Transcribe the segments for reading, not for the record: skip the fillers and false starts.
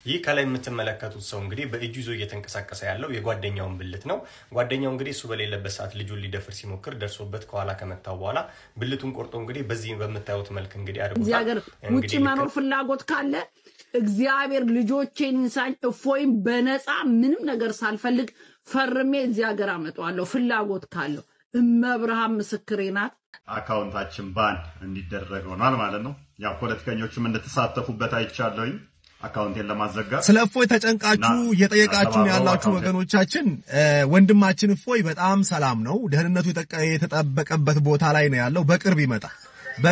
ይህ ከላይ የምትመለከቱት ሰው እንግዲህ በእጁ ይዞ እየተንቀሳቀሰ ያለው የጓደኛውን ብልት ነው። ጓደኛው እንግዲህ እሱ በሌለበት ሰዓት ልጁን ሊደፍር ሲሞክር ደርሶበት ከኋላ ከመታው በኋላ ብልቱን ቆርጦ እንግዲህ በዚህ በመታዩት መልክ እንግዲህ አድርጎታል። ውጪ መኖር ፍላጎት ካለ እግዚአብሔር ልጆቼን እንሳኝ እፎይም በነፃ ምንም ነገር ሳልፈልግ ፈርሜ እዚህ ሀገር አመጣዋለሁ ፍላጎት ካለው እመብርሃን ምስክሬ ናት። አካውንታችን ባን እንዲደረግ ሆኗል ማለት ነው። ያው ፖለቲከኞችም እንደተሳተፉበት አይቻለሁኝ። አካውንቴን ለማዘጋት ስለፎይ ተጨንቃችሁ እየጠየቃችሁ ያላችሁ ወገኖቻችን ወንድማችን ፎይ በጣም ሰላም ነው። ደህንነቱ የተጠበቀበት ቦታ ላይ ነው ያለው። በቅርብ ይመጣል።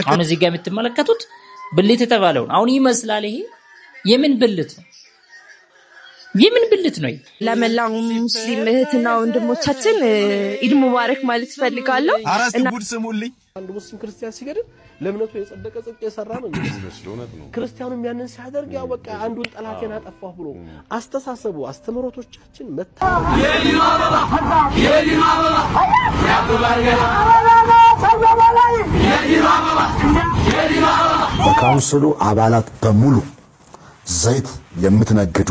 አሁን እዚህ ጋር የምትመለከቱት ብልት የተባለው አሁን ይመስላል። ይሄ የምን ብልት ነው? የምን ብልት ነው? ለመላው ሙስሊም እህትና ወንድሞቻችን ኢድ ሙባረክ ማለት ፈልጋለሁ። አራስ ጉድ ስሙልኝ። አንድ ሙስሊም ክርስቲያን ሲገድል ለምነቱ የጸደቀ ጽድቅ የሰራ ነው ነው ክርስቲያኑም ያንን ሲያደርግ ያው በቃ አንዱን ጠላቴን አጠፋሁ ብሎ አስተሳሰቡ አስተምሮቶቻችን መታ በካውንስሉ አባላት በሙሉ ዘይት የምትነግዱ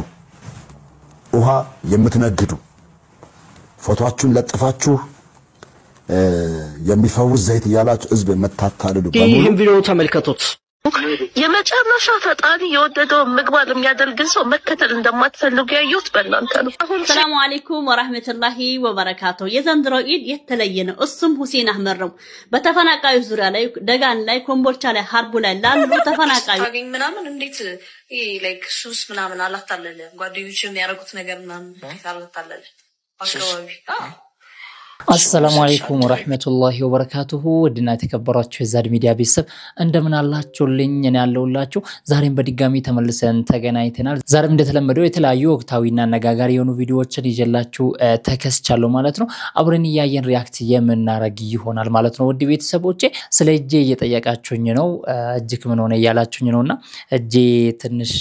ውሃ የምትነግዱ ፎቶአችሁን ለጥፋችሁ የሚፈውስ ዘይት ያላችሁ ህዝብ መታታለሉ በሙሉ ይሄን ቪዲዮ ተመልከቱት። የመጨረሻ ፈጣሪ የወደደው ምግባር የሚያደርግ ሰው መከተል እንደማትፈልጉ ያዩት በእናንተ ነው። ሰላም አለይኩም ወራህመቱላሂ ወበረካቱ። የዘንድሮ ኢድ የተለየ ነው። እሱም ሁሴን አህመድ ነው። በተፈናቃዩ ዙሪያ ላይ ደጋን ላይ ኮምቦልቻ ላይ ሀርቡ ላይ ላሉ ተፈናቃዩ አገኝ ምናምን እንዴት ላይክ ሱስ ምናምን አላታለለ ጓደኞች የሚያደርጉት ነገር ምናምን አላታለለ አካባቢ السلام عليكم ورحمة الله وبركاته ودنا تكبراتشو زاد ميديا بيسب እንደምን አላችሁልኝ እኔ ያለውላችሁ ዛሬም በድጋሚ ተመልሰን ተገናኝተናል። ዛሬም እንደተለመደው የተለያዩ ወቅታዊና አነጋጋሪ የሆኑ ቪዲዮዎችን ይዤላችሁ ተከስቻለሁ ማለት ነው። አብረን ያየን ሪአክት የምናረግ ይሆናል ማለት ነው። ውድ ቤተሰቦቼ ስለ እጄ እየጠየቃችሁኝ ነው። እጅክ ምን ሆነ ያላችሁኝ ነውና እጄ ትንሽ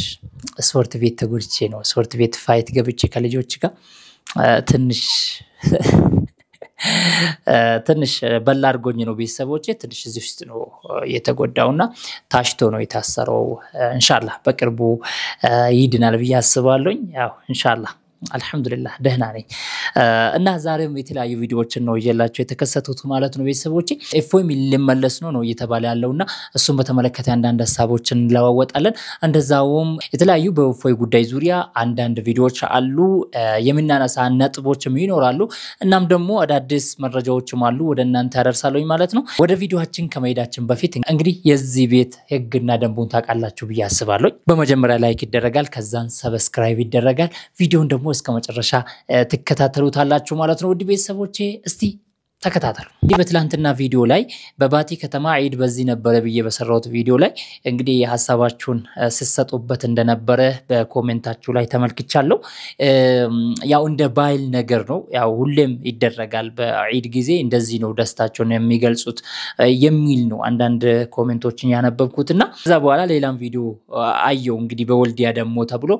ስፖርት ቤት ተጎድቼ ነው። ስፖርት ቤት ፋይት ገብቼ ከልጆች ጋር ትንሽ በላ አድርጎኝ ነው ቤተሰቦቼ ትንሽ እዚህ ውስጥ ነው የተጎዳውና ታሽቶ ነው የታሰረው። ኢንሻአላህ በቅርቡ ይድናል ብዬ አስባለሁ። ያው ኢንሻአላህ አልহামዱሊላህ ደህና ነኝ እና ዛሬም የተለያዩ ቪዲዮዎችን ነው ይዤላችሁ የተከሰቱት ማለት ነው ቤተሰቦቼ። እፎይ ሊመለስ ነው እየተባለ ያለውና እሱን በተመለከተ አንዳንድ ሐሳቦችን ለዋወጣለን። እንደዛውም የተለያዩ በእፎይ ጉዳይ ዙሪያ አንዳንድ ቪዲዮዎች አሉ የምናነሳ ነጥቦችም ይኖራሉ። እናም ደግሞ አዳዲስ መረጃዎችም አሉ ወደ እናንተ ያደርሳለሁ ማለት ነው። ወደ ቪዲዮአችን ከመሄዳችን በፊት እንግዲህ የዚህ ቤት ህግና ደንቡን ታውቃላችሁ ብዬ አስባለሁ። በመጀመሪያ ላይክ ይደረጋል፣ ከዛን ሰብስክራይብ ይደረጋል። ቪዲዮን ደግሞ እስከ መጨረሻ ተከታተሉታላችሁ ማለት ነው። ውድ ቤተሰቦቼ እስቲ ተከታተሉ። በትላንትና ቪዲዮ ላይ በባቲ ከተማ ዒድ በዚህ ነበር ብዬ በሰራሁት ቪዲዮ ላይ እንግዲህ ሐሳባችሁን ሲሰጡበት እንደነበረ በኮሜንታችሁ ላይ ተመልክቻለሁ። ያው እንደ ባይል ነገር ነው ያው ሁሌም ይደረጋል በዒድ ጊዜ እንደዚህ ነው ደስታቸውን የሚገልጹት የሚል ነው አንዳንድ ኮሜንቶችን ያነበብኩትና ከዛ በኋላ ሌላም ቪዲዮ አየው እንግዲህ በወልዲያ ደግሞ ተብሎ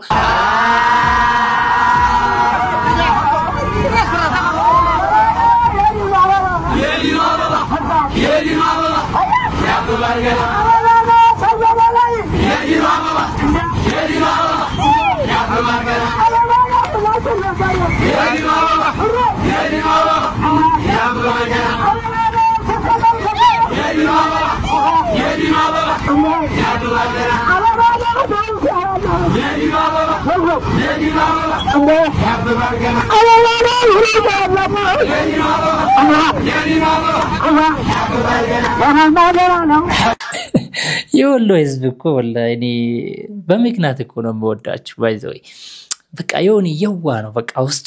የወሎ ህዝብ እኮ ወላሂ እኔ በመክናት እኮ ነው የምወዳችሁ ባይዘይ በቃ የሆነ የዋ ነው በቃ ውስጡ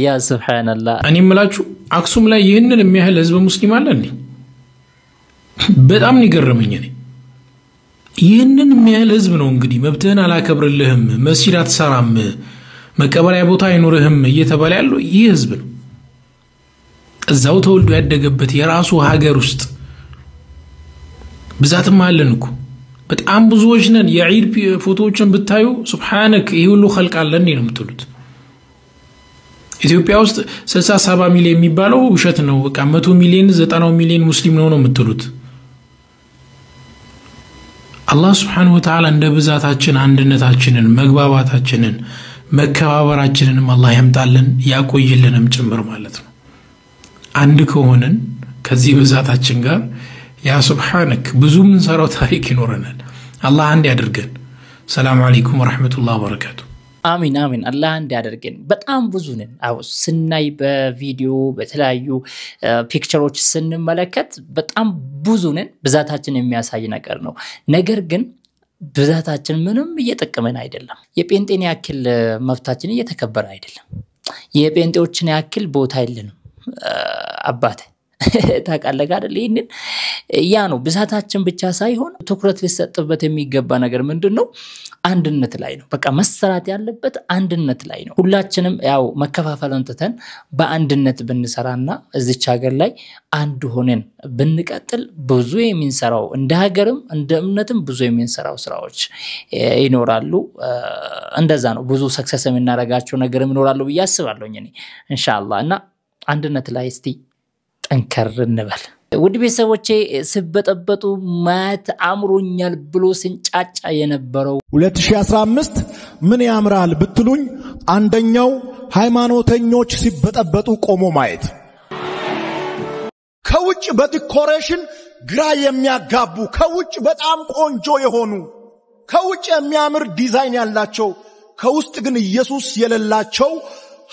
ያ ሱብሃንአላህ። እኔ ምላችሁ አክሱም ላይ ይህንን የሚያህል ህዝብ ሙስሊም አለ እንዴ? በጣም ይገርመኝ ነኝ። ይህንን የሚያህል ህዝብ ነው እንግዲህ መብትህን አላከብርልህም፣ መስጂድ አትሰራም፣ መቀበሪያ ቦታ አይኖርህም እየተባለ ያለው ይህ ህዝብ ነው። እዛው ተወልዶ ያደገበት የራሱ ሀገር ውስጥ ብዛትም አለን እኮ በጣም ብዙዎች ነን። የዒድ ፎቶዎችን ብታዩ ሱብሃንክ ይሄ ሁሉ ኸልቅ አለ እንዴ ነው የምትሉት? ኢትዮጵያ ውስጥ 60-70 ሚሊዮን የሚባለው ውሸት ነው። በቃ 100 ሚሊዮን 90 ሚሊዮን ሙስሊም ነው የምትሉት። አላህ Subhanahu Wa Ta'ala እንደ ብዛታችን አንድነታችንን መግባባታችንን መከባበራችንንም አላህ ያምጣልን ያቆይልንም ጭምር ማለት ነው አንድ ከሆነን ከዚህ ብዛታችን ጋር ያ ሱብሃንክ ብዙ ምን ሰራው ታሪክ ይኖረናል አላህ አንድ ያድርገን ሰላም አለይኩም ወራህመቱላሂ ወበረካቱ አሚን አሚን አላህ አንድ ያድርገን በጣም ብዙ ነን አው ስናይ በቪዲዮ በተለያዩ ፒክቸሮች ስንመለከት በጣም ብዙ ነን ብዛታችን የሚያሳይ ነገር ነው ነገር ግን ብዛታችን ምንም እየተጠቀመን አይደለም የጴንጤን ያክል መብታችን እየተከበረ አይደለም የጴንጤዎችን ያክል ቦታ የለንም አባቴ ታቃለጋ አይደል ይሄንን ያ ነው ብዛታችን ብቻ ሳይሆን ትኩረት ሊሰጥበት የሚገባ ነገር ምንድነው አንድነት ላይ ነው በቃ መሰራት ያለበት አንድነት ላይ ነው ሁላችንም ያው መከፋፈልን ተተን በአንድነት ብንሰራና እዚች ሀገር ላይ አንድ ሆነን ብንቀጥል ብዙ የሚንሰራው እንደ ሀገርም እንደ እምነትም ብዙ የሚንሰራው ስራዎች ይኖራሉ እንደዛ ነው ብዙ ሰክሰስ የምናረጋቸው ነገርም ይኖራሉ በያስባለሁ እኔ ኢንሻአላህ እና አንድነት ላይ እስቲ ጠንከር እንበል ውድ ቤተሰቦቼ ስበጠበጡ ማት አምሮኛል ብሎ ስንጫጫ የነበረው 2015 ምን ያምራል ብትሉኝ አንደኛው ሃይማኖተኞች ሲበጠበጡ ቆሞ ማየት ከውጭ በዲኮሬሽን ግራ የሚያጋቡ ከውጭ በጣም ቆንጆ የሆኑ ከውጭ የሚያምር ዲዛይን ያላቸው ከውስጥ ግን ኢየሱስ የሌላቸው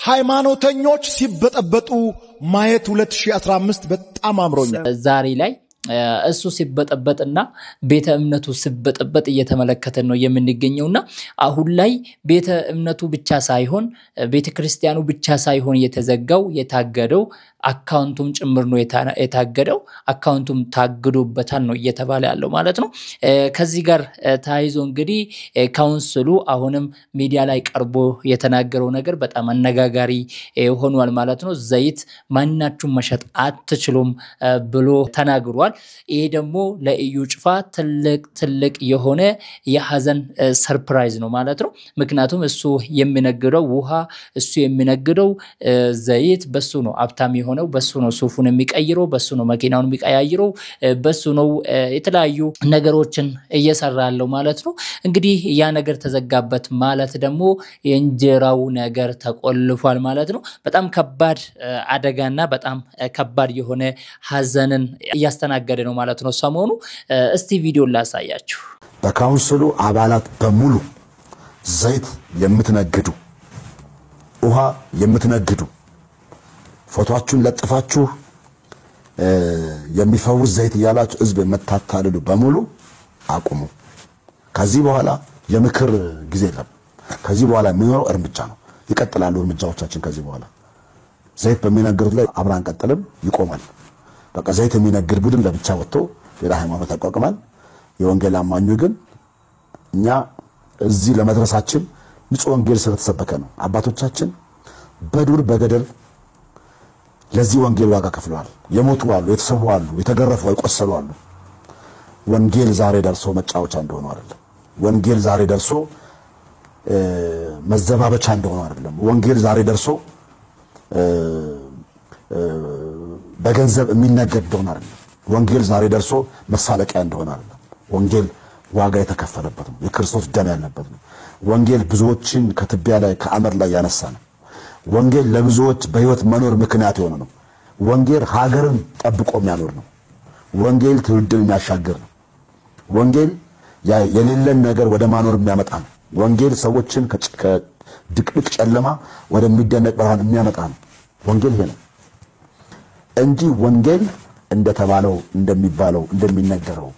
ሃይማኖተኞች ሲበጠበጡ ማየት 2015 በጣም አምሮኛል ዛሬ ላይ እሱ ሲበጠበጥና ቤተ እምነቱ ሲበጠበጥ እየተመለከተን ነው የምንገኘውና አሁን ላይ ቤተ እምነቱ ብቻ ሳይሆን ቤተ ክርስቲያኑ ብቻ ሳይሆን የተዘጋው የታገደው አካውንቱም ጭምር ነው የታገደው አካውንቱም ታግዶበታል ነው እየተባለ ያለው ማለት ነው ከዚህ ጋር ታይዞ እንግዲህ ካውንስሉ አሁንም ሚዲያ ላይ ቀርቦ የተናገረው ነገር በጣም አነጋጋሪ ሆኗል ማለት ነው ዘይት ማንናችሁም መሸጥ አትችሉም ብሎ ተናግሯል ይሄ ደግሞ ለኢዩ ጭፋ ትልቅ የሆነ የሐዘን ሰርፕራይዝ ነው ማለት ነው ምክንያቱም እሱ የሚነግደው ውሃ እሱ የሚነግደው ዘይት በሱ ነው አብታም የሆነው በሱ ነው ሱፉን የሚቀይረው በሱ ነው መኪናውን የሚቀያይረው በሱ ነው የተለያዩ ነገሮችን እየሰራለው ማለት ነው እንግዲህ ያ ነገር ተዘጋበት ማለት ደግሞ የእንጀራው ነገር ተቆልፏል ማለት ነው በጣም ከባድ አደጋና በጣም ከባድ የሆነ ሐዘንን ያስተናገደ ነው ማለት ነው ሰሞኑ እስቲ ቪዲዮ ላሳያችሁ በካውንስሉ አባላት በሙሉ ዘይት የምትነግዱ ውሃ የምትነግዱ ፎቶአችሁን ለጥፋችሁ የሚፈውስ ዘይት ያላችሁ ህዝብ መታታለሉ በሙሉ አቁሙ ከዚህ በኋላ የምክር ጊዜ የለም ከዚህ በኋላ የሚኖረው እርምጃ ነው ይቀጥላሉ እርምጃዎቻችን ከዚህ በኋላ ዘይት በሚነግሩት ላይ አብራን ቀጥልም ይቆማል በቃ ዘይት የሚነግር ቡድን ለብቻ ወጥቶ ሌላ ሃይማኖት ተቋቁሟል የወንጌል አማኙ ግን እኛ እዚህ ለመድረሳችን ንጹህ ወንጌል ስለተሰበከ ነው አባቶቻችን በዱር በገደል ለዚህ ወንጌል ዋጋ ከፍለዋል የሞቱ አሉ የተሰዉ አሉ የተገረፉ የቆሰሉ አሉ ወንጌል ዛሬ ደርሶ መጫወቻ እንደሆነ አይደለም ወንጌል ዛሬ ደርሶ መዘባበቻ እንደሆነ አይደለም ወንጌል ዛሬ ደርሶ በገንዘብ የሚነገድ እንደሆነ አይደለም ወንጌል ዛሬ ደርሶ መሳለቂያ እንደሆነ አይደለም ወንጌል ዋጋ የተከፈለበት ነው የክርስቶስ ደም ያለበት ነው ወንጌል ብዙዎችን ከትቢያ ላይ ከአመር ላይ ያነሳ ነው ወንጌል ለብዙዎች በህይወት መኖር ምክንያት የሆነ ነው ወንጌል ሀገርን ጠብቆ የሚያኖር ነው ወንጌል ትውልድን የሚያሻግር ነው ወንጌል የሌለን ነገር ወደ ማኖር የሚያመጣ ነው ወንጌል ሰዎችን ከድቅድቅ ጨለማ ወደሚደነቅ ብርሃን የሚያመጣ ነው ወንጌል ይሄ ነው እንጂ ወንጌል እንደተባለው እንደሚባለው እንደሚነገረው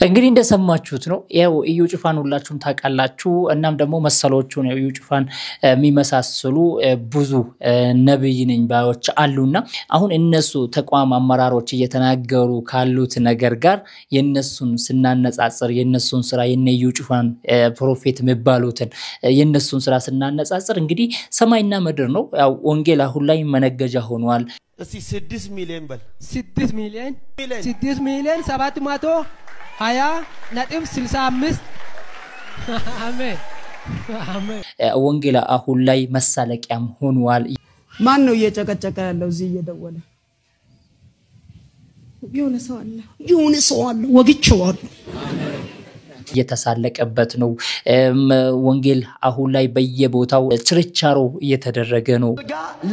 እንግዲህ እንደሰማችሁት ነው ያው ኢዩ ጭፋን ሁላችሁም ታቃላችሁ እናም ደግሞ መሰሎቹ ነው ኢዩ ጭፋን የሚመሳሰሉ ብዙ ነብይ ነኝ ባዮች አሉና አሁን እነሱ ተቋም አመራሮች እየተናገሩ ካሉት ነገር ጋር የነሱን ስናነጻጽር የነሱን ስራ የነ ኢዩ ጭፋን ፕሮፌት የሚባሉትን የነሱን ስራ ስናነጻጽር እንግዲህ ሰማይና ምድር ነው ያው ወንጌል አሁን ላይ መነገጃ ሆኗል እስቲ 6 ሚሊዮን በል 6 ሚሊዮን 700 20.65 አሜን አሜን ወንጌል አሁን ላይ መሳለቂያም ሆኗል ማን ነው እየጨቀጨቀ ያለው እዚህ እየደወለ የሆነ ሰው አለ ወግቼዋለሁ እየተሳለቀበት ነው። ወንጌል አሁን ላይ በየቦታው ችርቻሮ እየተደረገ ነው።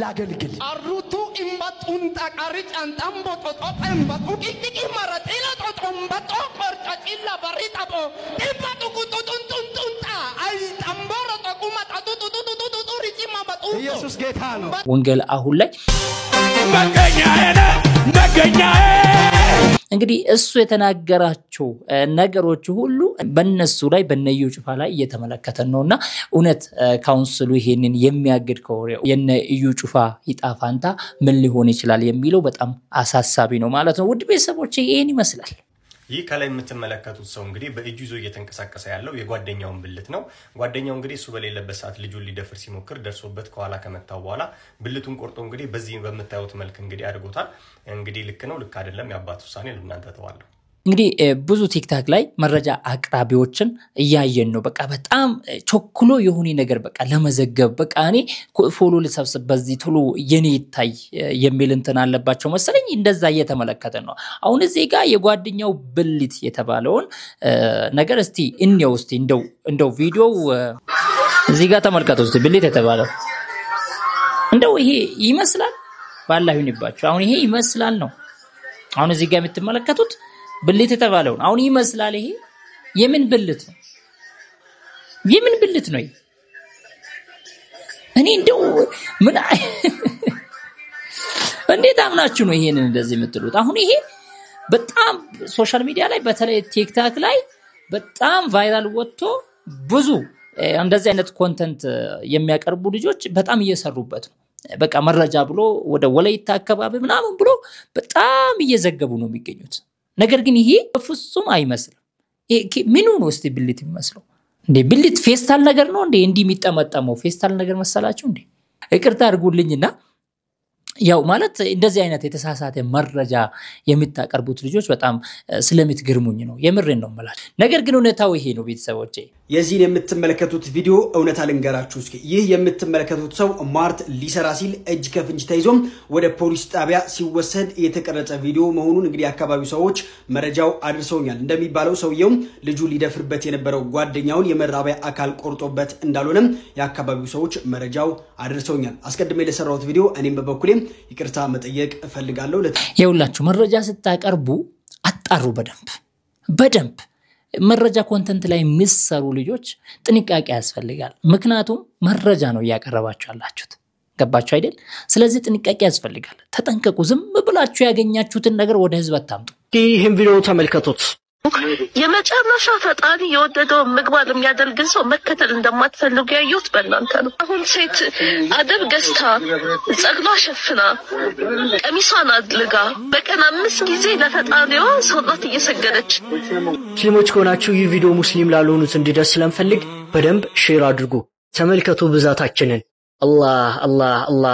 ላገልግል አሩቱ ኢምባጡን ታቃሪጭ አንታምቦ ጦጦም በቁቂቂ ማራጤላ ጦጦም በጦ ቆርጫጭላ በሪጣቦ ኢምባጡ ቁጡጡንጡንጡንጣ አልጣምቦሮ ጠቁማ ጣጡጡጡጡጡ ሪጪማ በጡ ኢየሱስ ጌታ ነው። ወንጌል አሁን ላይ መገኛዬ እንግዲህ እሱ የተናገራቸው ነገሮች ሁሉ በእነሱ ላይ በነዩ ጩፋ ላይ እየተመለከተን ነውና እውነት ካውንስሉ ይሄንን የሚያግድ ከሆነ የነ እዩ ጩፋ ይጣፋንታ ምን ሊሆን ይችላል የሚለው በጣም አሳሳቢ ነው ማለት ነው። ውድ ቤተሰቦች ይሄን ይመስላል። ይህ ከላይ የምትመለከቱት ሰው እንግዲህ በእጁ ይዞ እየተንቀሳቀሰ ያለው የጓደኛውን ብልት ነው። ጓደኛው እንግዲህ እሱ በሌለበት ሰዓት ልጁን ሊደፍር ሲሞክር ደርሶበት ከኋላ ከመታው በኋላ ብልቱን ቆርጦ እንግዲህ በዚህ በመታየት መልክ እንግዲህ አድርጎታል። እንግዲህ ልክ ነው ልክ አይደለም የአባት ውሳኔ ለእናንተ ተዋለሁ። እንግዲህ ብዙ ቲክታክ ላይ መረጃ አቅራቢዎችን እያየን ነው። በቃ በጣም ቾክሎ የሆነ ነገር በቃ ለመዘገብ በቃ እኔ ፎሎ ልሰብስብ በዚህ ቶሎ የኔ ይታይ የሚል እንትን አለባቸው መሰለኝ እንደዛ እየተመለከተን ነው። አሁን እዚህ ጋር የጓደኛው ብልት የተባለውን ነገር እስቲ እንየው እስቲ እንደው ቪዲዮው እዚህ ጋር ተመልከቱ እስቲ ብልት የተባለው እንደው ይሄ ይመስላል ባላህ ይሁንባችሁ። አሁን ይሄ ይመስላል ነው። አሁን እዚህ ጋር የምትመለከቱት ብልት የተባለው አሁን ይመስላል። ይሄ የምን ብልት ነው? የምን ብልት ነው? እኔ እንደው ምን እንዴት አምናችሁ ነው ይሄንን እንደዚህ የምትሉት? አሁን ይሄ በጣም ሶሻል ሚዲያ ላይ በተለይ ቲክታክ ላይ በጣም ቫይራል ወጥቶ ብዙ እንደዚህ አይነት ኮንተንት የሚያቀርቡ ልጆች በጣም እየሰሩበት ነው። በቃ መረጃ ብሎ ወደ ወለይታ አካባቢ ምናምን ብሎ በጣም እየዘገቡ ነው የሚገኙት። ነገር ግን ይሄ በፍጹም አይመስልም። ምኑ ነው እስቲ ብልት የሚመስለው? እንዴ ብልት ፌስታል ነገር ነው እንዴ? እንዲ የሚጠመጠመው ፌስታል ነገር መሰላችሁ እንዴ? ይቅርታ አድርጉልኝና ያው ማለት እንደዚህ አይነት የተሳሳተ መረጃ የሚታቀርቡት ልጆች በጣም ስለምትገርሙኝ ነው። የምሬን ነው ማለት። ነገር ግን እውነታው ይሄ ነው ቤተሰቦቼ። የዚህን የምትመለከቱት ቪዲዮ እውነታ ልንገራችሁ እስኪ። ይህ የምትመለከቱት ሰው ማርት ሊሰራ ሲል እጅ ከፍንጅ ተይዞ ወደ ፖሊስ ጣቢያ ሲወሰድ የተቀረጸ ቪዲዮ መሆኑን እንግዲህ አካባቢው ሰዎች መረጃው አድርሰውኛል። እንደሚባለው ሰውየው ልጁ ሊደፍርበት የነበረው ጓደኛውን የመራቢያ አካል ቆርጦበት እንዳልሆነም የአካባቢው ሰዎች መረጃው አድርሰውኛል። አስቀድሜ ለሰራሁት ቪዲዮ እኔም በበኩሌ ይቅርታ መጠየቅ እፈልጋለሁ። ይኸውላችሁ መረጃ ስታቀርቡ አጣሩ በደንብ መረጃ ኮንተንት ላይ የሚሰሩ ልጆች ጥንቃቄ ያስፈልጋል። ምክንያቱም መረጃ ነው እያቀረባችሁ ያላችሁት። ገባችሁ አይደል? ስለዚህ ጥንቃቄ ያስፈልጋል። ተጠንቀቁ። ዝም ብላችሁ ያገኛችሁትን ነገር ወደ ህዝብ አታምጡ። ይህን ቪዲዮ ተመልከቱት። የመጨረሻ ፈጣሪ የወደደው ምግባር የሚያደርግን ሰው መከተል እንደማትፈልጉ ያዩት በእናንተ ነው። አሁን ሴት አደብ ገዝታ ጸጉሯ ሸፍና ቀሚሷን አድልጋ በቀን 5 ጊዜ ለፈጣሪዋ ሶላት እየሰገደች ሙስሊሞች ከሆናችሁ ይህ ቪዲዮ ሙስሊም ላልሆኑት እንዲደርስ ስለምፈልግ በደንብ ሼር አድርጉ። ተመልከቱ ብዛታችንን።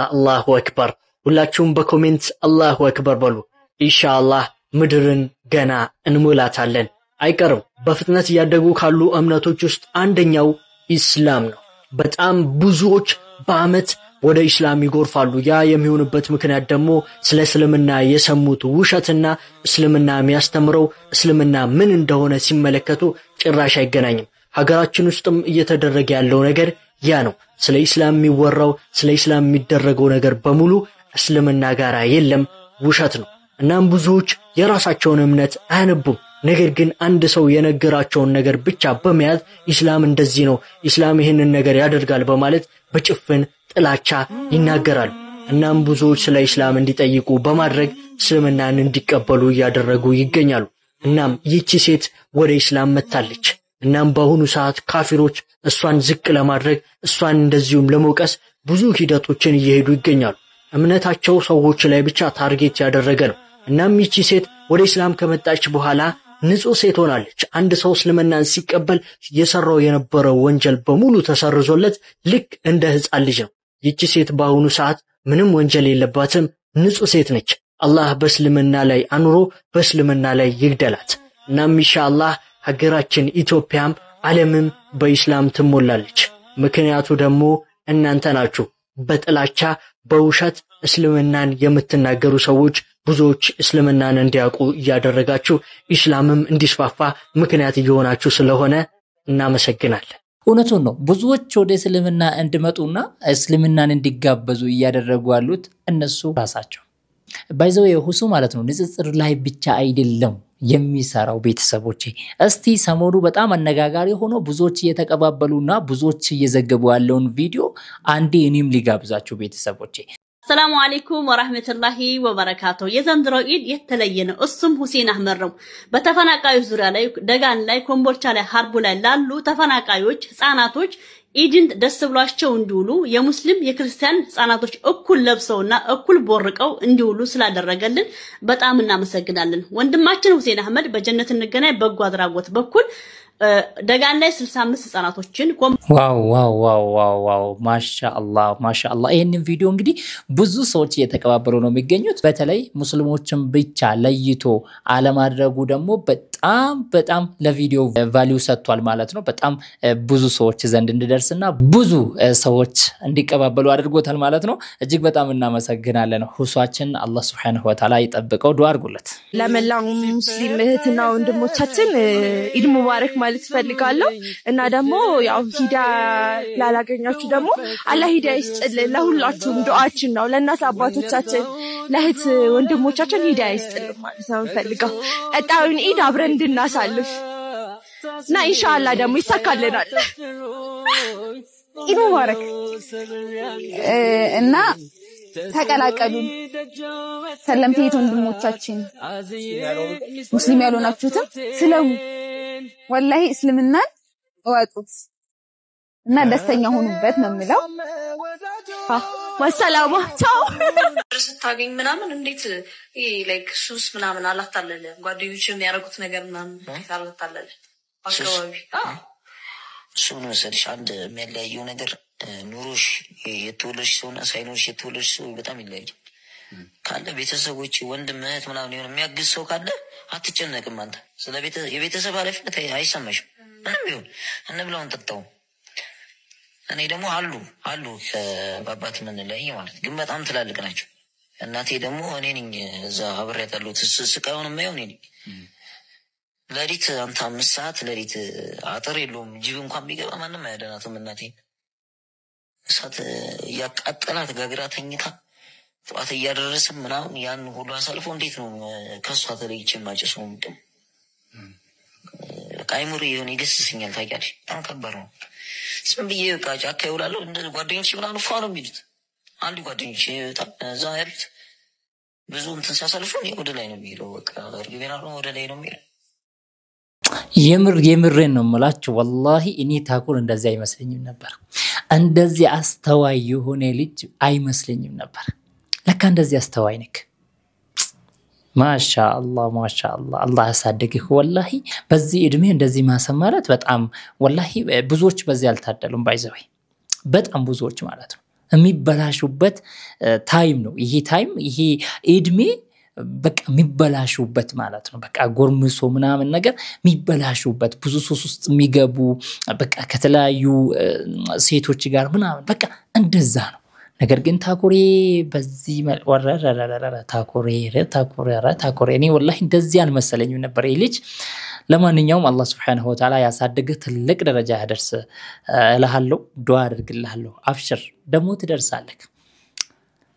አላሁ አክበር። ሁላችሁም በኮሜንት አላሁ አክበር በሉ። ኢንሻአላህ ምድርን ገና እንሞላታለን አይቀርም። በፍጥነት ያደጉ ካሉ እምነቶች ውስጥ አንደኛው ኢስላም ነው። በጣም ብዙዎች በአመት ወደ ኢስላም ይጎርፋሉ። ያ የሚሆንበት ምክንያት ደግሞ ስለ እስልምና የሰሙት ውሸትና እስልምና የሚያስተምረው እስልምና ምን እንደሆነ ሲመለከቱ ጭራሽ አይገናኝም። ሀገራችን ውስጥም እየተደረገ ያለው ነገር ያ ነው። ስለ ኢስላም የሚወራው ስለ ኢስላም የሚደረገው ነገር በሙሉ እስልምና ጋር የለም፣ ውሸት ነው። እናም ብዙዎች የራሳቸውን እምነት አያነቡም። ነገር ግን አንድ ሰው የነገራቸውን ነገር ብቻ በመያዝ ኢስላም እንደዚህ ነው፣ ኢስላም ይህንን ነገር ያደርጋል በማለት በጭፍን ጥላቻ ይናገራሉ። እናም ብዙዎች ስለ ኢስላም እንዲጠይቁ በማድረግ እስልምናን እንዲቀበሉ እያደረጉ ይገኛሉ። እናም ይህቺ ሴት ወደ ኢስላም መጣለች። እናም በአሁኑ ሰዓት ካፊሮች እሷን ዝቅ ለማድረግ እሷን እንደዚሁም ለመውቀስ ብዙ ሂደቶችን እየሄዱ ይገኛሉ። እምነታቸው ሰዎች ላይ ብቻ ታርጌት ያደረገ ነው። እናም ይህቺ ሴት ወደ ኢስላም ከመጣች በኋላ ንጹህ ሴት ሆናለች። አንድ ሰው እስልምናን ሲቀበል የሰራው የነበረው ወንጀል በሙሉ ተሰርዞለት ልክ እንደ ሕፃን ልጅ ነው። ይህቺ ሴት በአሁኑ ሰዓት ምንም ወንጀል የለባትም፣ ንጹህ ሴት ነች። አላህ በእስልምና ላይ አኑሮ በእስልምና ላይ ይግደላት። እናም ኢንሻአላህ ሀገራችን ኢትዮጵያም ዓለምም በኢስላም ትሞላለች። ምክንያቱ ደግሞ እናንተ ናችሁ። በጥላቻ በውሸት እስልምናን የምትናገሩ ሰዎች ብዙዎች እስልምናን እንዲያውቁ እያደረጋችሁ ኢስላምም እንዲስፋፋ ምክንያት እየሆናችሁ ስለሆነ እናመሰግናለን። እውነቱን ነው። ብዙዎች ወደ እስልምና እንዲመጡና እስልምናን እንዲጋበዙ እያደረጉ ያሉት እነሱ ራሳቸው ባይዘው የሁሱ ማለት ነው። ንጽጽር ላይ ብቻ አይደለም የሚሰራው ቤተሰቦቼ። እስቲ ሰሞኑ በጣም አነጋጋሪ ሆኖ ብዙዎች እየተቀባበሉና ብዙዎች እየዘገቡ ያለውን ቪዲዮ አንዴ እኔም ሊጋብዛችሁ ቤተሰቦቼ። ሰላም አለይኩም ወራህመቱላሂ ወበረካቱ። የዘንድሮ ኢድ የተለየ ነው። እሱም ሁሴን አህመድ ነው። በተፈናቃዮች ዙሪያ ላይ ደጋን ላይ ኮምቦልቻ ላይ ሀርቡ ላይ ላሉ ተፈናቃዮች ህፃናቶች ኢድን ደስ ብሏቸው እንዲውሉ የሙስሊም የክርስቲያን ህፃናቶች እኩል ለብሰውና እኩል ቦርቀው እንዲውሉ ስላደረገልን በጣም እናመሰግናለን። ወንድማችን ሁሴን አህመድ በጀነት እንገናኝ በጎ አድራጎት በኩል ደጋን ላይ 65 ህፃናቶችን ዋው ዋው ዋው ዋው ዋው ማሻአላህ ማሻአላህ። ይሄንን ቪዲዮ እንግዲህ ብዙ ሰዎች እየተቀባበሉ ነው የሚገኙት። በተለይ ሙስሊሞችን ብቻ ለይቶ አለማድረጉ ደግሞ በጣም ለቪዲዮ ቫልዩ ሰጥቷል ማለት ነው። በጣም ብዙ ሰዎች ዘንድ እንዲደርስና ብዙ ሰዎች እንዲቀባበሉ አድርጎታል ማለት ነው። እጅግ በጣም እናመሰግናለን። ሁሷችን አላህ Subhanahu Wa Ta'ala ይጠብቀው። ዱአ አድርጉለት። ለመላው ሙስሊም እህትና ወንድሞቻችን ኢድ ሙባረክ ማለት ፈልጋለሁ እና ደግሞ ያው ሂዳ ላላገኛችሁ ደግሞ አላህ ሂዳ ይስጥልን። ለሁላችሁም ዱአችን ነው። ለእናት አባቶቻችን ለእህት ወንድሞቻችን ሂዳ ይስጥልን ማለት ነው ፈልጋው። ቀጣዩን ኢድ አብረን እንድናሳልፍ እና ኢንሻአላህ ደግሞ ይሳካልናል። ኢድ ሙባረክ እና ተቀላቀሉን። ሰለምቴት ወንድሞቻችን ሙስሊም ያልሆናችሁትም ስለሙ ወላሂ እስልምናን ወጡት እና ደስተኛ ሆኑበት ነው የምለው። ወሰላሙ ቻው። ስታገኝ ምናምን እንዴት ላይክ ሱስ ምናምን አላታለለ ጓደኞች የሚያረጉት ነገር ምናምን አላታለለ አካባቢ እሱ ነው መሰለሽ አንድ የሚያለያየው ነገር ኑሮሽ የተወለድሽ ሰውና ሳይኖርሽ የተወለድሽ ሰው በጣም ይለያያል። ካለ ቤተሰቦች ወንድም እህት ምናምን የሆነ የሚያግዝ ሰው ካለ አትጨነቅም። አንተ ስለ የቤተሰብ ኃላፊነት አይሰማሽም። ምንም ቢሆን እንብላውን ጠጣው። እኔ ደግሞ አሉ ከአባት ምን ላይ ማለት ግን በጣም ትላልቅ ናቸው። እናቴ ደግሞ እኔ ነኝ እዛ አብሬያት ያለሁት ስቃዩን የማየው እኔ ነኝ። ለሊት አንተ 5 ሰዓት ለሊት አጥር የለውም ጅብ እንኳን ቢገባ ማንም አያደናትም። እናቴ እሳት ያቃጠላት ጋግራ ተኝታ ጠዋት እያደረሰም ምናምን ያን ሁሉ አሳልፎ እንዴት ነው ከሷ ተለይቼ ማጨሰው? ምንም ቃይሙሪ የሆነ ይገስስኛል። ታውቂያለሽ በጣም ከባድ ነው። ዝም ብዬ በቃ ጫካ ይውላለሁ። እንደ ጓደኞቼ ምናምን ፏ ነው የሚሉት። አንድ ጓደኞቼ በጣም እዛ ያሉት ብዙ እንትን ሲያሳልፉ ወደ ላይ ነው የሚሄደው። በቃ እርግቤና ወደ ላይ ነው የሚሄደው። የምሬን ነው የምላችሁ። ወላሂ እኔ ታኩር እንደዚህ አይመስለኝም ነበር። እንደዚህ አስተዋይ የሆነ ልጅ አይመስለኝም ነበር። ለካ እንደዚህ አስተዋይ ነክ። ማሻአላህ ማሻአላህ አላህ ያሳድግህ። ወላሂ በዚህ እድሜ እንደዚህ ማሰማራት በጣም ወላሂ ብዙዎች በዚህ አልታደሉም። ባይዘው በጣም ብዙዎች ማለት ነው የሚበላሹበት ታይም ነው ይሄ ታይም ይሄ እድሜ በቃ የሚበላሹበት ማለት ነው። በቃ ጎርምሶ ምናምን ነገር የሚበላሹበት ብዙ ሱስ ውስጥ የሚገቡ በቃ ከተለያዩ ሴቶች ጋር ምናምን በቃ እንደዛ ነው። ነገር ግን ታኩሬ በዚህ ወረረረረ ታኩሬ እኔ ወላሂ እንደዚህ አልመሰለኝም ነበር ይሄ ልጅ። ለማንኛውም አላህ Subhanahu Wa Ta'ala ያሳድግህ ትልቅ ደረጃ ያደርስ እልሃለሁ። ዱአ አድርግልሃለሁ። አብሽር ደግሞ ትደርሳለህ።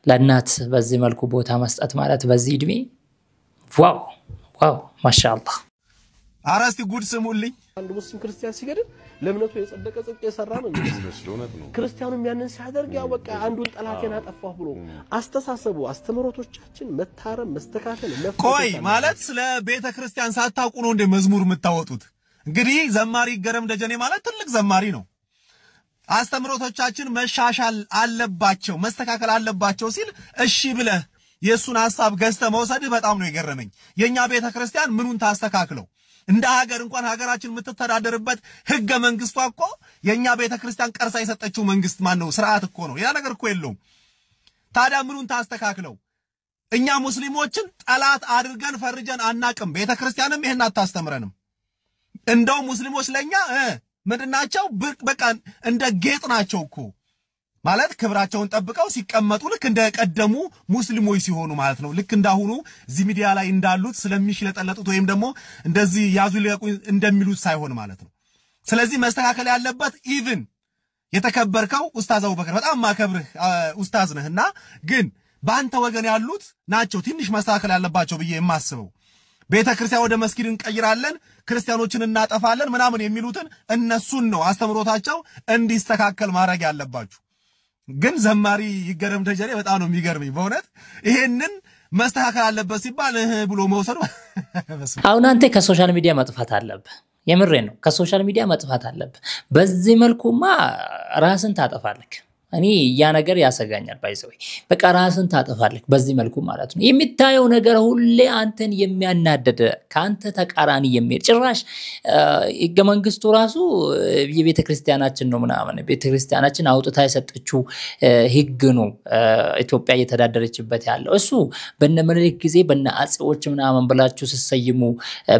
ለእናት በዚህ መልኩ ቦታ መስጠት ማለት በዚህ እድሜ ዋው ዋው ማሻአላህ። አራስቲ ጉድ ስሙልኝ። አንድ ሙስሊም ክርስቲያን ሲገድል ለእምነቱ የጸደቀ ጽድቅ የሰራ ነው የሚመስለው። ክርስቲያኑም ያንን ሲያደርግ ያው በቃ አንዱን ጠላቴን አጠፋሁ ብሎ አስተሳሰቡ አስተምሮቶቻችን መታረም መስተካከል ቆይ ማለት ስለ ቤተ ክርስቲያን ሳታውቁ ነው እንደ መዝሙር የምታወጡት? እንግዲህ ዘማሪ ገረም ደጀኔ ማለት ትልቅ ዘማሪ ነው። አስተምሮቶቻችን መሻሻል አለባቸው መስተካከል አለባቸው ሲል እሺ ብለህ የሱን ሐሳብ ገዝተ መውሰድ በጣም ነው የገረመኝ። የኛ ቤተ ክርስቲያን ምኑን ታስተካክለው? እንደ ሀገር እንኳን ሀገራችን የምትተዳደርበት ህገ መንግስቷ እኮ የኛ ቤተ ክርስቲያን ቀርሳ የሰጠችው መንግስት ማን ነው? ስርዓት እኮ ነው። ያ ነገር እኮ የለውም። ታዲያ ምኑን ታስተካክለው? እኛ ሙስሊሞችን ጠላት አድርገን ፈርጀን አናቅም። ቤተ ክርስቲያንም ይሄን አታስተምረንም። እንደው ሙስሊሞች ለኛ ምንድናቸው? በቃ እንደ ጌጥ ናቸው እኮ ማለት ክብራቸውን ጠብቀው ሲቀመጡ ልክ እንደቀደሙ ሙስሊሞች ሲሆኑ ማለት ነው ልክ እንዳሁኑ እዚህ ሚዲያ ላይ እንዳሉት ስለሚሽለጠለጡት ወይም ደግሞ እንደዚህ ያዙ ሊያቁ እንደሚሉት ሳይሆን ማለት ነው ስለዚህ መስተካከል ያለበት ኢቭን የተከበርከው ኡስታዝ አቡበከር በጣም ማከብርህ ኡስታዝ ነህና ግን በአንተ ወገን ያሉት ናቸው ትንሽ መስተካከል ያለባቸው ብዬ የማስበው ቤተ ክርስቲያን ወደ መስጊድ እንቀይራለን ክርስቲያኖችን እናጠፋለን ምናምን የሚሉትን እነሱን ነው አስተምሮታቸው እንዲስተካከል ማድረግ ያለባችሁ ግን ዘማሪ ይገረም ደጀኔ በጣም ነው የሚገርመኝ በእውነት ይሄንን መስተካከል አለበት ሲባል ብሎ መውሰዱ አሁን አንተ ከሶሻል ሚዲያ መጥፋት አለበት የምሬ ነው ከሶሻል ሚዲያ መጥፋት አለበት በዚህ መልኩማ ራስን ታጠፋለህ እኔ ያ ነገር ያሰጋኛል ባይዘው በቃ ራስን ታጠፋለህ በዚህ መልኩ ማለት ነው የሚታየው ነገር ሁሌ አንተን የሚያናደደ ካንተ ተቃራኒ የሚል ጭራሽ ህገ መንግስቱ ራሱ የቤተ ክርስቲያናችን ነው ምናምን ቤተ ክርስቲያናችን አውጥታ የሰጠችው ህግ ነው ኢትዮጵያ እየተዳደረችበት ያለው እሱ በነመልክ ጊዜ በነ አጼዎች ምናምን ብላችሁ ሲሰይሙ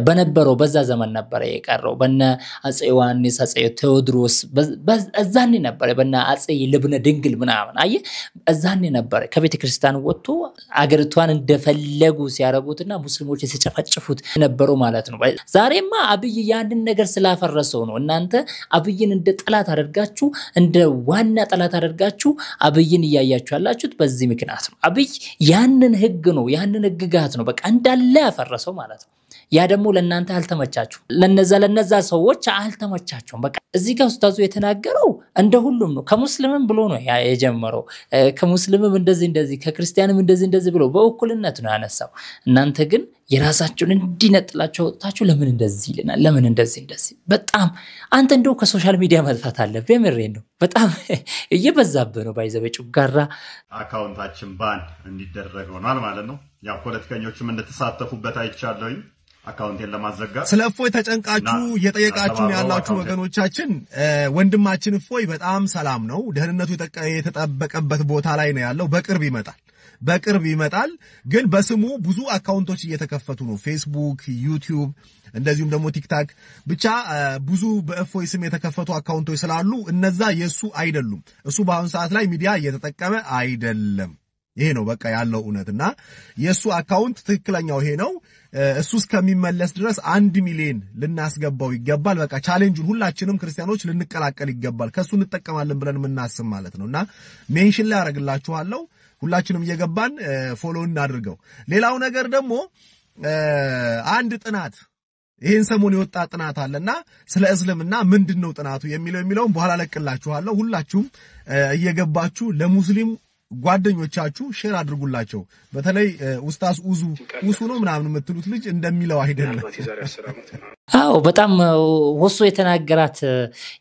በነበረው በዛ ዘመን ነበር የቀረው በነ አጼ ዮሐንስ አጼ ቴዎድሮስ በዛኔ ነበር በነ አጼ ልብነ ድንግል ምናምን አየ እዛኔ ነበር ከቤተ ክርስቲያን ወጥቶ አገርቷን እንደፈለጉ ሲያረጉትና ሙስሊሞች ሲጨፈጭፉት ነበሩ ማለት ነው ዛሬማ አብይ ያንን ነገር ስላፈረሰው ነው እናንተ አብይን እንደ ጠላት አደርጋችሁ እንደ ዋና ጠላት አደርጋችሁ አብይን ያያያችሁ ያላችሁት በዚህ ምክንያት ነው አብይ ያንን ህግ ነው ያንን ህግጋት ነው በቃ እንዳለ ያፈረሰው ማለት ነው ያ ደግሞ ለእናንተ አልተመቻችሁ ለነዛ ሰዎች አልተመቻቸውም በቃ እዚህ ጋር ኡስታዙ የተናገረው እንደ ሁሉም ነው ከሙስሊምም ብሎ ነው የጀመረው ከሙስሊምም እንደዚህ ከክርስቲያንም እንደዚህ ብሎ በእኩልነት ነው ያነሳው እናንተ ግን የራሳችሁን እንዲነጥላችሁ ወጣችሁ ለምን እንደዚህ ይለናል ለምን እንደዚህ በጣም አንተ እንደው ከሶሻል ሚዲያ መጥፋት አለብህ የምሬ ነው በጣም እየበዛብህ ነው ባይዘበጩ ጋራ አካውንታችን ባን እንዲደረግ ሆኗል ማለት ነው ያው ፖለቲከኞችም እንደተሳተፉበት አይቻለሁኝ አካውንቴን ለማዘጋት ስለ እፎይ ተጨንቃችሁ እየጠየቃችሁ ያላችሁ ወገኖቻችን ወንድማችን እፎይ በጣም ሰላም ነው ደህንነቱ የተጠበቀበት ቦታ ላይ ነው ያለው በቅርብ ይመጣል ግን በስሙ ብዙ አካውንቶች እየተከፈቱ ነው ፌስቡክ ዩቲዩብ እንደዚሁም ደግሞ ቲክታክ ብቻ ብዙ በእፎይ ስም የተከፈቱ አካውንቶች ስላሉ እነዛ የሱ አይደሉም እሱ በአሁን ሰዓት ላይ ሚዲያ እየተጠቀመ አይደለም ይሄ ነው በቃ ያለው እውነትና የሱ አካውንት ትክክለኛው ይሄ ነው እሱ እስከሚመለስ ድረስ 1 ሚሊዮን ልናስገባው ይገባል በቃ ቻሌንጁን ሁላችንም ክርስቲያኖች ልንቀላቀል ይገባል ከሱ እንጠቀማለን ብለን ምናስብ ማለት ነውና ሜንሽን ላይ አረጋግላችኋለሁ ሁላችንም እየገባን ፎሎ እናድርገው ሌላው ነገር ደግሞ አንድ ጥናት ይሄን ሰሞን የወጣ ጥናት አለና ስለ እስልምና ምንድነው ጥናቱ የሚለውን በኋላ ለቅላችኋለሁ ሁላችሁም እየገባችሁ ለሙስሊም ጓደኞቻችሁ ሼር አድርጉላቸው በተለይ ኡስታዝ ኡሱ ነው ምናምን የምትሉት ልጅ እንደሚለው አይደለም አው በጣም ወሶ የተናገራት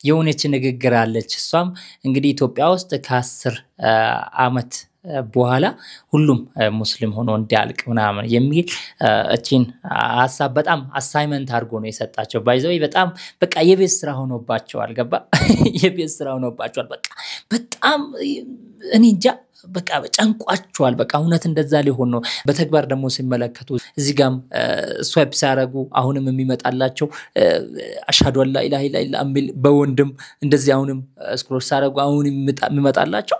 የሆነች ንግግር አለች እሷም እንግዲህ ኢትዮጵያ ውስጥ ከ10 አመት በኋላ ሁሉም ሙስሊም ሆኖ እንዲያልቅ ምናምን የሚል እቺን ሐሳብ በጣም አሳይመንት አድርጎ ነው የሰጣቸው ባይዘው በጣም በቃ የቤት ስራ ሆኖባቸዋል ገባ የቤት ስራ ሆኖባቸዋል በቃ በጣም እኔ እንጃ በቃ ጨንቋቸዋል በቃ እውነት እንደዛ ሊሆን ነው በተግባር ደግሞ ሲመለከቱ እዚህ ጋም ስዋይፕ ሲያረጉ አሁንም የሚመጣላቸው አሽሃዱ አላ ኢላሃ ኢላላ አሚል በወንድም እንደዚህ አሁንም ስክሮል ሲያረጉ አሁንም የሚመጣላቸው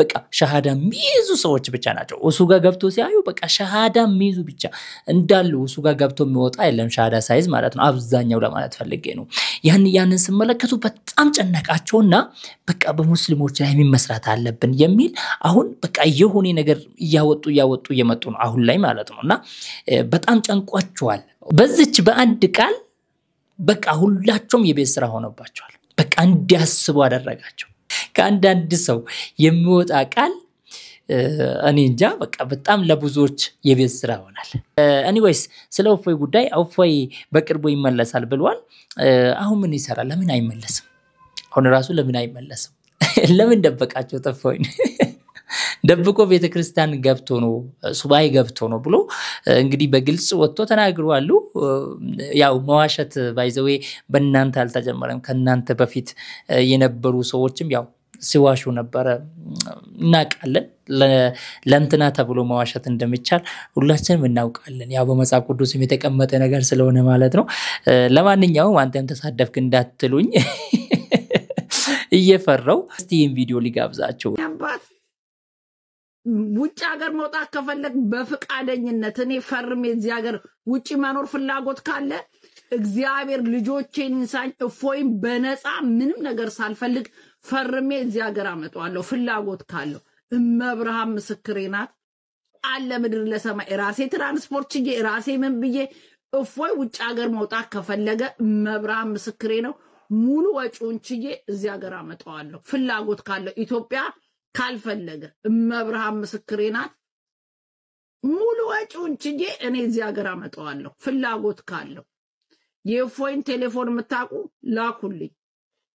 በቃ ሸሃዳ ሚይዙ ሰዎች ብቻ ናቸው እሱ ጋር ገብቶ ሲያዩ በቃ ሸሃዳ ሚይዙ ብቻ እንዳሉ እሱ ጋር ገብቶ የሚወጣ የለም ሸሃዳ ሳይዝ ማለት ነው አብዛኛው ለማለት ፈልጌ ነው ያንን ሲመለከቱ በጣም ጨነቃቸውና በቃ በሙስሊሞች ላይ መስራት አለብን የሚል አሁን በቃ የሆነ ነገር ያወጡ እየመጡ ነው አሁን ላይ ማለት ነውና በጣም ጨንቋቸዋል በዚች በአንድ ቃል በቃ ሁላቸውም የቤት ስራ ሆነባቸዋል በቃ እንዲያስቡ አደረጋቸው ከአንዳንድ ሰው የሚወጣ ቃል እኔ እንጃ በቃ በጣም ለብዙዎች የቤት ስራ ሆናል ኤኒዌይስ ስለ እፎይ ጉዳይ እፎይ በቅርቡ ይመለሳል ብሏል አሁን ምን ይሰራል ለምን አይመለስም አሁን ራሱ ለምን አይመለስም ለምን ደበቃቸው ተፈውኝ ደብቆ ቤተክርስቲያን ገብቶ ነው ሱባኤ ገብቶ ነው ብሎ እንግዲህ በግልጽ ወጥቶ ተናግሯሉ ያው መዋሸት ባይዘው በእናንተ አልተጀመረም ከናንተ በፊት የነበሩ ሰዎችም ያው ሲዋሹ ነበር እናቃለን ለእንትና ተብሎ መዋሸት እንደሚቻል ሁላችንም እናውቃለን ያው በመጽሐፍ ቅዱስም የተቀመጠ ነገር ስለሆነ ማለት ነው ለማንኛውም አንተም ተሳደፍክ እንዳትሉኝ እየፈራው እስቲ ይሄን ቪዲዮ ሊጋብዛቸው ውጭ ሀገር መውጣት ከፈለግ በፍቃደኝነት እኔ ፈርሜ እዚህ ሀገር ውጭ መኖር ፍላጎት ካለ እግዚአብሔር ልጆቼን እንሳኝ እፎይም በነፃ ምንም ነገር ሳልፈልግ ፈርሜ እዚህ ሀገር አመጣዋለሁ ፍላጎት ካለው እመብርሃን ምስክሬ ናት አለ ምድር ለሰማይ ራሴ ትራንስፖርት ችዬ ራሴ ምን ብዬ እፎይ ውጭ ሀገር መውጣት ከፈለገ እመብርሃን ምስክሬ ነው ሙሉ ወጪውን ችዬ እዚህ ሀገር አመጣዋለሁ ፍላጎት ካለው ኢትዮጵያ ካልፈለገ እመብርሃን ምስክሬ ናት ሙሉ ወጪውን ችዬ እኔ እዚህ ሀገር አመጣዋለሁ ፍላጎት ካለው የፎይን ቴሌፎን መታቁ ላኩልኝ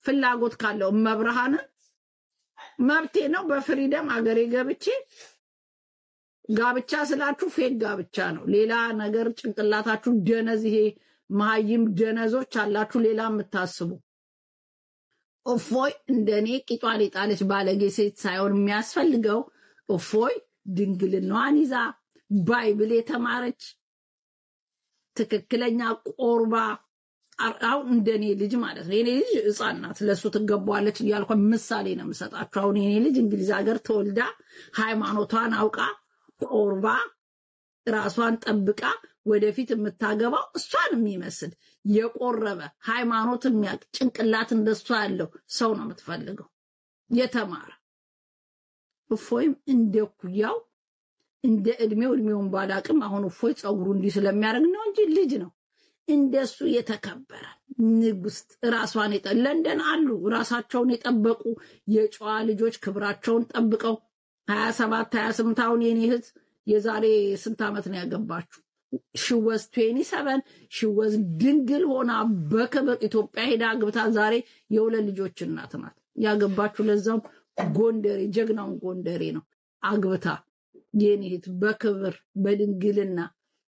ፍላጎት ካለው እመብርሃን መብቴ ነው በፍሪደም አገሬ ገብቼ ጋብቻ ስላችሁ ፌክ ጋብቻ ነው ሌላ ነገር ጭንቅላታችሁ ደነዝ ይሄ ማይም ደነዞች አላችሁ ሌላ የምታስቡ እፎይ እንደኔ ቂጧን ጣለች ባለጌ ሴት ሳይሆን የሚያስፈልገው እፎይ ድንግልናዋን ይዛ ባይብል የተማረች ትክክለኛ ቆርባ አሁን እንደኔ ልጅ ማለት ነው የኔ ልጅ ሕፃን ናት ለሱ ትገባዋለች እያልኩ ምሳሌ ነው የምሰጣችሁ አሁን የኔ ልጅ እንግሊዝ ሀገር ተወልዳ ሃይማኖቷን አውቃ ቆርባ ራሷን ጠብቃ ወደፊት የምታገባው እሷን የሚመስል የቆረበ ሃይማኖት የሚያቅ ጭንቅላት እንደሷ ያለው ሰው ነው የምትፈልገው የተማረ እፎይም እንደኩያው እንደ እድሜውን ባላቅም አሁን እፎይ ጸጉሩ እንዲ ስለሚያረግ ነው እንጂ ልጅ ነው እንደሱ የተከበረ ንጉስ ራሷን ለንደን አሉ ራሳቸውን የጠበቁ የጨዋ ልጆች ክብራቸውን ጠብቀው 27 28 አሁን የኔ እህት የዛሬ ስንት አመት ነው ያገባችሁ she was 27 she was ድንግል ሆና በክብር ኢትዮጵያ ሄዳ አግብታ ዛሬ የሁለት ልጆች እናት ናት ያገባችሁ ለዛው ጎንደሬ ጀግናው ጎንደሬ ነው አግብታ የኔ እህት በክብር በድንግልና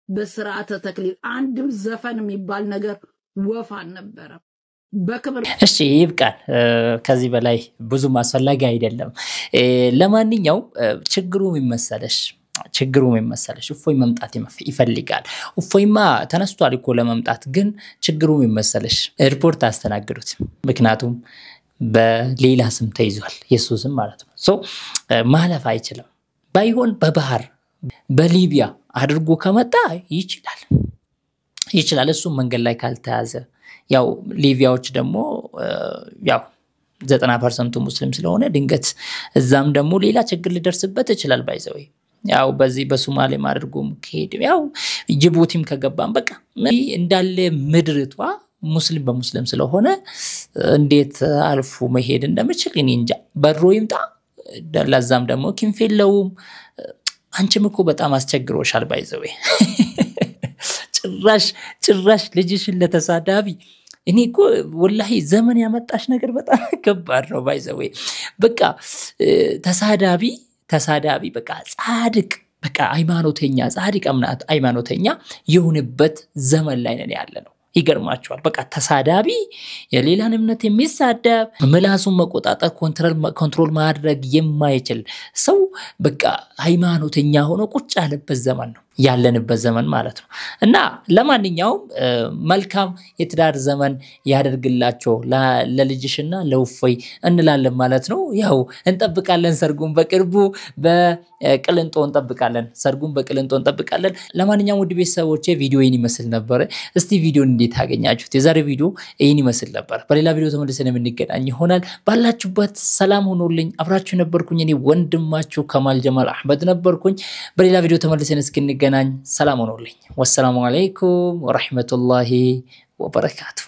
በስርዓተ ተክሊል አንድም ዘፈን የሚባል ነገር ወፍ አልነበረም በክብር እሺ ይብቃል ከዚህ በላይ ብዙ ማስፈላጊ አይደለም ለማንኛው ችግሩ የሚመሰለሽ እፎይ መምጣት ይፈልጋል እፎይማ ተነስቷል እኮ ለመምጣት ግን ችግሩ የሚመሰለሽ ኤርፖርት አስተናግዱት ምክንያቱም በሌላ ስም ተይዟል ኢየሱስም ማለት ነው ሶ ማለፍ አይችልም ባይሆን በባህር በሊቢያ አድርጎ ከመጣ ይችላል እሱ መንገድ ላይ ካልተያዘ ያው ሊቢያዎች ደግሞ ያው 90% ሙስሊም ስለሆነ ድንገት እዛም ደግሞ ሌላ ችግር ሊደርስበት ይችላል ባይዘው ያው በዚህ በሶማሌ ማድርጎም ከሄድ ያው ጅቡቲም ከገባም በቃ እንዳለ ምድርቷ ሙስሊም በሙስሊም ስለሆነ እንዴት አልፎ መሄድ እንደምችል እኔ እንጃ በሮ ይምጣ ለዛም ደግሞ ክንፈለውም አንቺም እኮ በጣም አስቸግሮሻል ባይዘው ጭራሽ ልጅሽን ለተሳዳቢ እኔ እኮ ወላሂ ዘመን ያመጣሽ ነገር በጣም ከባድ ነው ባይዘው በቃ ተሳዳቢ በቃ ጻድቅ በቃ ሃይማኖተኛ ጻድቅ አምናት ሃይማኖተኛ የሆነበት ዘመን ላይ ነን ያለነው ይገርማቸዋል በቃ ተሳዳቢ የሌላን እምነት የሚሳደብ ምላሱን መቆጣጠር ኮንትሮል ማድረግ የማይችል ሰው በቃ ሃይማኖተኛ ሆኖ ቁጭ ያለበት ዘመን ነው ያለንበት ዘመን ማለት ነው እና ለማንኛውም መልካም የትዳር ዘመን ያደርግላችሁ ለልጅሽና ለውፎይ እንላለን ማለት ነው ያው እንጠብቃለን ሰርጉን በቅርቡ በቅልንጦ እንጠብቃለን ለማንኛውም ውድ ቤተሰቦቼ ቪዲዮ ይሄን ይመስል ነበር እስቲ ቪዲዮን እንዴት አገኛችሁት የዛሬ ቪዲዮ ይሄን ይመስል ነበር በሌላ ቪዲዮ ተመልሰን የምንገናኝ ይሆናል ባላችሁበት ሰላም ሆኖልኝ አብራችሁ ነበርኩኝ እኔ ወንድማችሁ ከማል ጀማል አህመድ ነበርኩኝ በሌላ ቪዲዮ ተመልሰን እስክንገናኝ ሰላም ሆኖልኝ ወሰላሙ አለይኩም ወራህመቱላሂ ወበረካቱ